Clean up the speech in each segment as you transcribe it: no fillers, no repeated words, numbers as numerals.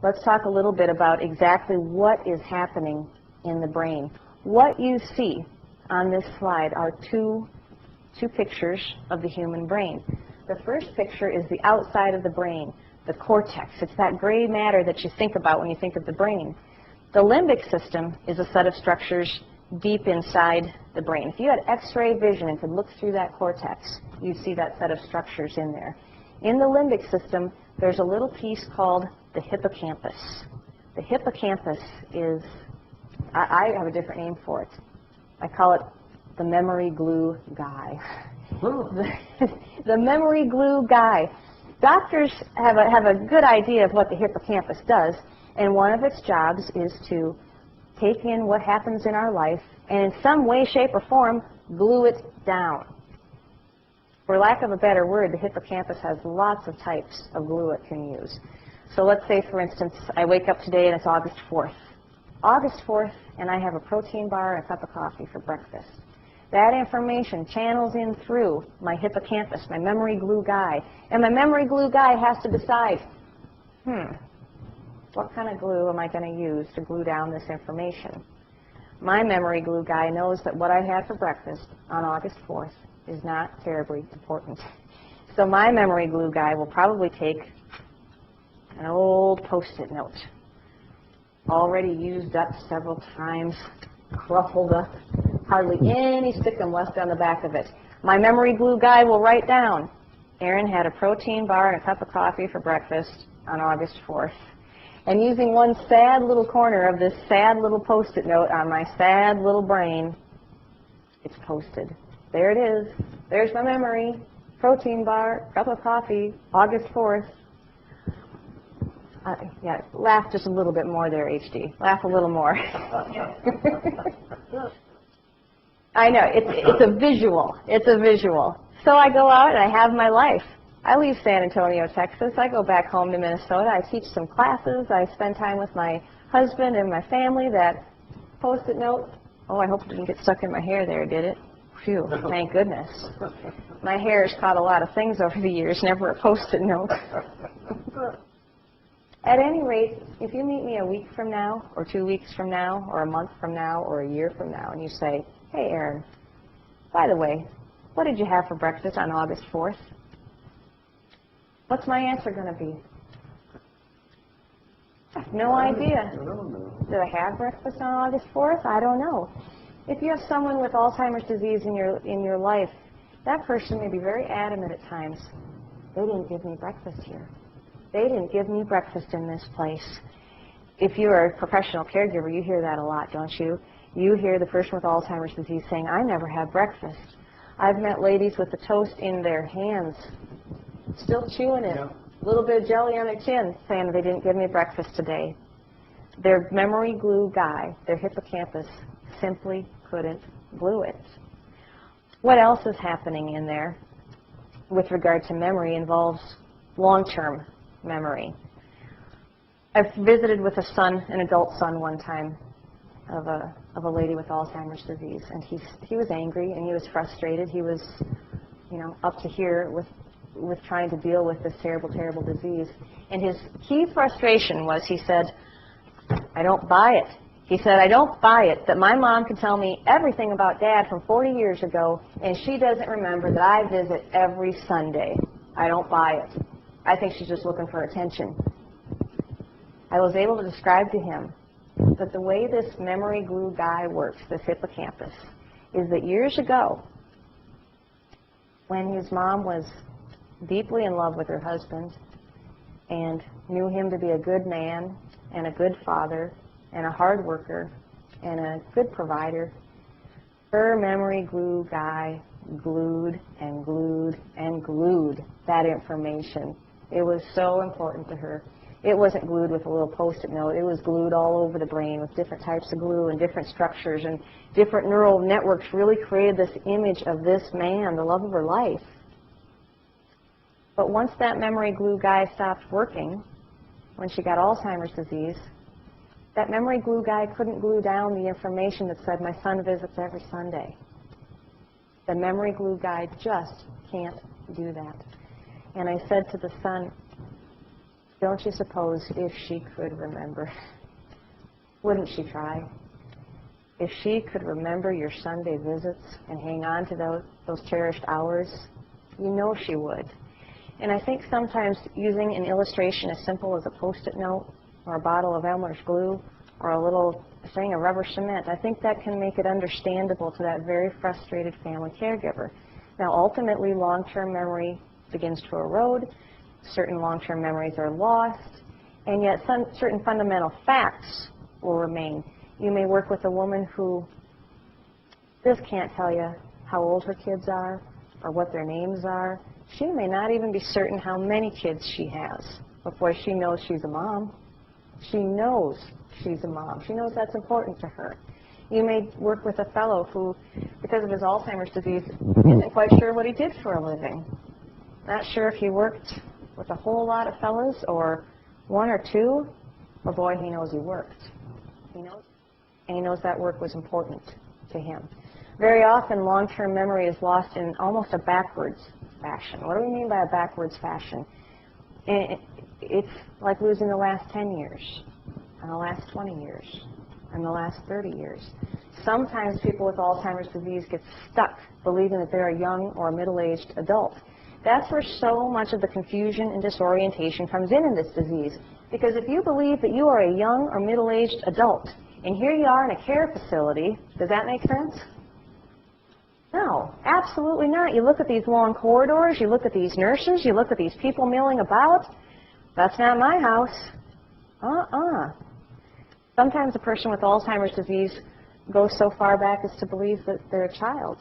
let's talk a little bit about exactly what is happening in the brain. What you see on this slide are two pictures of the human brain. The first picture is the outside of the brain, the cortex. It's that gray matter that you think about when you think of the brain. The limbic system is a set of structures deep inside the brain. If you had X-ray vision and could look through that cortex, you'd see that set of structures in there. In the limbic system, there's a little piece called the hippocampus. The hippocampus is, I have a different name for it. I call it the memory glue guy. The memory glue guy. Doctors have a good idea of what the hippocampus does, and one of its jobs is to take in what happens in our life and in some way, shape, or form, glue it down. For lack of a better word, the hippocampus has lots of types of glue it can use. So let's say, for instance, I wake up today and it's August 4th. August 4th, and I have a protein bar and a cup of coffee for breakfast. That information channels in through my hippocampus, my memory glue guy. And my memory glue guy has to decide, what kind of glue am I going to use to glue down this information? My memory glue guy knows that what I had for breakfast on August 4th is not terribly important. So my memory glue guy will probably take an old Post-it note, already used up several times, crumpled up, hardly any stickum left on the back of it. My memory glue guy will write down, Erin had a protein bar and a cup of coffee for breakfast on August 4th. And using one sad little corner of this sad little Post-it note on my sad little brain, it's posted. There it is. There's my memory. Protein bar, cup of coffee, August 4th. Yeah, laugh just a little bit more there, HD. Laugh a little more. I know, it's a visual. It's a visual. So I go out and I have my life. I leave San Antonio, Texas. I go back home to Minnesota. I teach some classes. I spend time with my husband and my family. That Post-it note, oh, I hope it didn't get stuck in my hair there, did it? Phew, thank goodness. My hair has caught a lot of things over the years, never a Post-it note. At any rate, if you meet me a week from now, or 2 weeks from now, or a month from now, or a year from now, and you say, hey, Erin, by the way, what did you have for breakfast on August 4th? What's my answer going to be? I have no idea. Did I have breakfast on August 4th? I don't know. If you have someone with Alzheimer's disease in your life, that person may be very adamant at times. They didn't give me breakfast here. They didn't give me breakfast in this place. If you're a professional caregiver, you hear that a lot, don't you? You hear the person with Alzheimer's disease saying, I never had breakfast. I've met ladies with the toast in their hands, still chewing it, a little bit of jelly on their chin, saying they didn't give me breakfast today. Their memory glue guy, their hippocampus, simply couldn't glue it. What else is happening in there with regard to memory involves long-term memory. I've visited with a son, an adult son one time, of a lady with Alzheimer's disease, and he was angry and he was frustrated. He was, up to here with trying to deal with this terrible, terrible disease. And his key frustration was, he said, I don't buy it. He said, I don't buy it that my mom can tell me everything about Dad from 40 years ago, and she doesn't remember that I visit every Sunday. I don't buy it. I think she's just looking for attention. I was able to describe to him that the way this memory glue guy works, this hippocampus, is that years ago, when his mom was deeply in love with her husband and knew him to be a good man and a good father and a hard worker and a good provider, her memory glue guy glued and glued and glued that information. It was so important to her. It wasn't glued with a little Post-it note. It was glued all over the brain with different types of glue and different structures, and different neural networks really created this image of this man, the love of her life. But once that memory glue guy stopped working, when she got Alzheimer's disease, that memory glue guy couldn't glue down the information that said, my son visits every Sunday. The memory glue guy just can't do that. And I said to the son, don't you suppose if she could remember, wouldn't she try? If she could remember your Sunday visits and hang on to those cherished hours, you know she would. And I think sometimes using an illustration as simple as a Post-it note or a bottle of Elmer's glue or a little thing of rubber cement, I think that can make it understandable to that very frustrated family caregiver. Now, ultimately, long-term memory begins to erode, certain long-term memories are lost, and yet certain fundamental facts will remain. You may work with a woman who just can't tell you how old her kids are or what their names are. She may not even be certain how many kids she has before she knows she's a mom. She knows she's a mom. She knows that's important to her. You may work with a fellow who, because of his Alzheimer's disease, isn't quite sure what he did for a living. Not sure if he worked with a whole lot of fellows or one or two, but boy, he knows he worked. He knows, and he knows that work was important to him. Very often, long-term memory is lost in almost a backwards fashion. What do we mean by a backwards fashion? It's like losing the last 10 years, and the last 20 years, and the last 30 years. Sometimes people with Alzheimer's disease get stuck believing that they're a young or a middle-aged adult. That's where so much of the confusion and disorientation comes in this disease. Because if you believe that you are a young or middle-aged adult, and here you are in a care facility, does that make sense? No, absolutely not. You look at these long corridors, you look at these nurses, you look at these people milling about. That's not my house. Sometimes a person with Alzheimer's disease goes so far back as to believe that they're a child.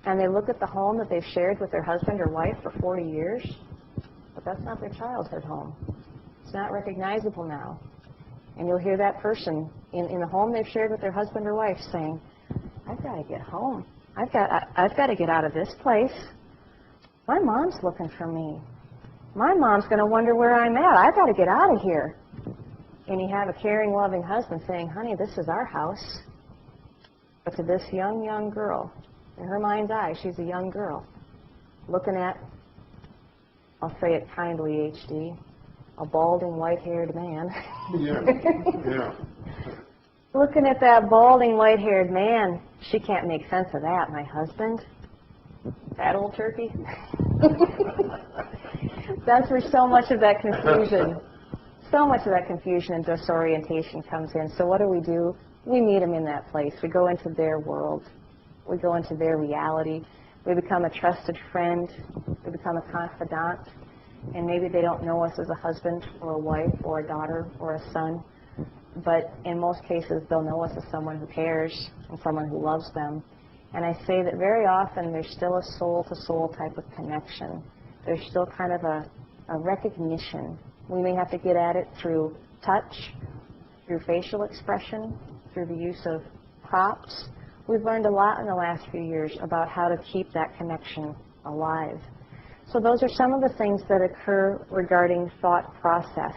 And they look at the home that they've shared with their husband or wife for 40 years, but that's not their childhood home. It's not recognizable now. And you'll hear that person in the home they've shared with their husband or wife saying, I've got to get home. I've got to get out of this place. My mom's looking for me. My mom's going to wonder where I'm at. I've got to get out of here. And you have a caring, loving husband saying, honey, this is our house. But to this young girl, in her mind's eye, she's a young girl, looking at, I'll say it kindly, HD, a balding, white-haired man. Yeah. Looking at that balding, white-haired man, she can't make sense of that. My husband? That old turkey? That's where so much of that confusion and disorientation comes in. So what do? We meet them in that place. We go into their world. We go into their reality. We become a trusted friend. We become a confidant. And maybe they don't know us as a husband or a wife or a daughter or a son. But in most cases, they'll know us as someone who cares and someone who loves them. And I say that very often there's still a soul-to-soul type of connection. There's still kind of a recognition. We may have to get at it through touch, through facial expression, through the use of props. We've learned a lot in the last few years about how to keep that connection alive. So those are some of the things that occur regarding thought process.